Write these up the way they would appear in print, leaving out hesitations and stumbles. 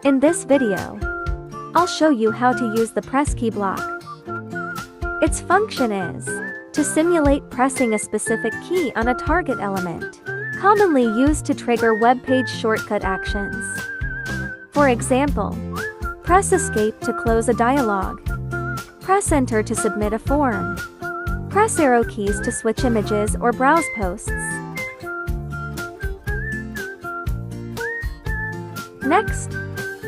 In this video, I'll show you how to use the press key block. Its function is to simulate pressing a specific key on a target element, commonly used to trigger web page shortcut actions. For example, press Escape to close a dialog. Press Enter to submit a form. Press arrow keys to switch images or browse posts. Next,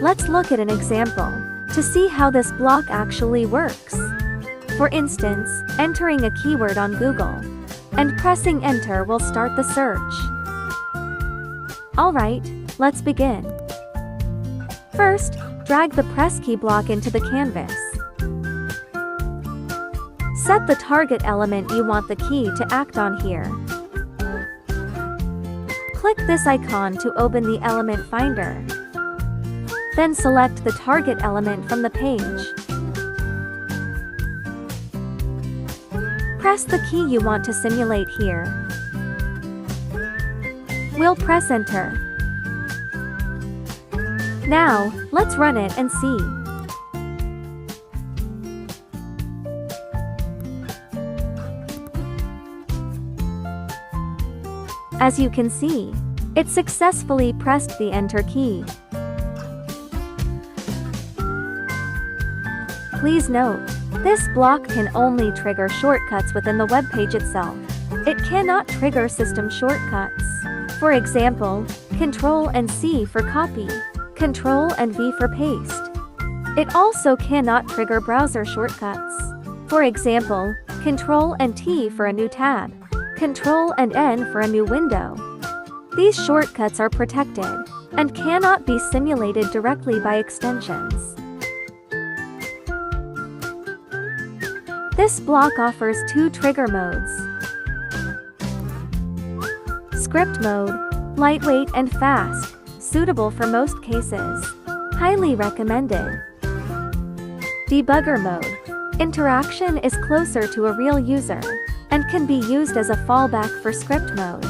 let's look at an example to see how this block actually works. For instance, entering a keyword on Google and pressing Enter will start the search. Alright, let's begin. First, drag the press key block into the canvas. Set the target element you want the key to act on here. Click this icon to open the element finder. Then select the target element from the page. Press the key you want to simulate here. We'll press Enter. Now, let's run it and see. As you can see, it successfully pressed the Enter key. Please note, this block can only trigger shortcuts within the web page itself. It cannot trigger system shortcuts. For example, Ctrl and C for copy, Ctrl and V for paste. It also cannot trigger browser shortcuts. For example, Ctrl and T for a new tab, Ctrl and N for a new window. These shortcuts are protected and cannot be simulated directly by extensions. This block offers two trigger modes: script mode, lightweight and fast, suitable for most cases. Highly recommended. Debugger mode. Interaction is closer to a real user and can be used as a fallback for script mode.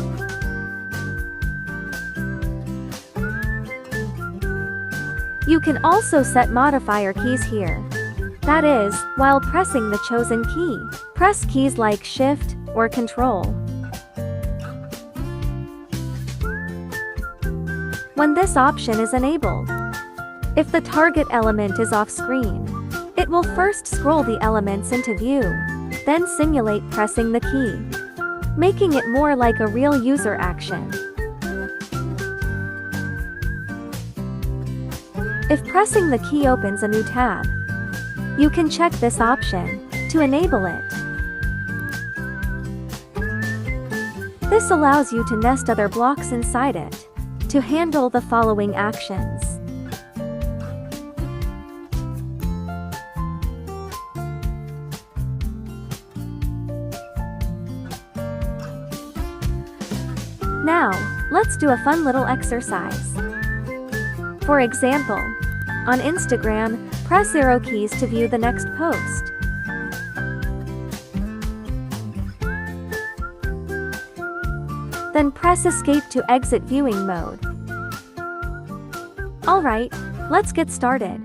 You can also set modifier keys here. That is, while pressing the chosen key, press keys like Shift or Ctrl. When this option is enabled, if the target element is off screen, it will first scroll the elements into view, then simulate pressing the key, making it more like a real user action. If pressing the key opens a new tab, you can check this option to enable it. This allows you to nest other blocks inside it to handle the following actions. Now, let's do a fun little exercise. For example, on Instagram, press arrow keys to view the next post. Then press Escape to exit viewing mode. Alright, let's get started.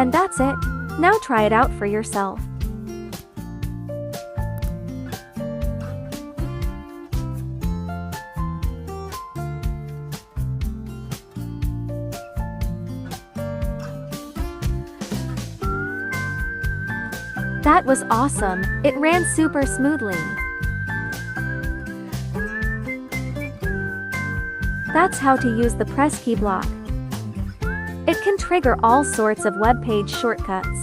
And that's it. Now try it out for yourself. That was awesome, it ran super smoothly. That's how to use the press key block. It can trigger all sorts of web page shortcuts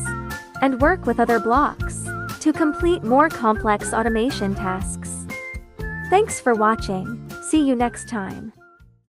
and work with other blocks to complete more complex automation tasks. Thanks for watching. See you next time.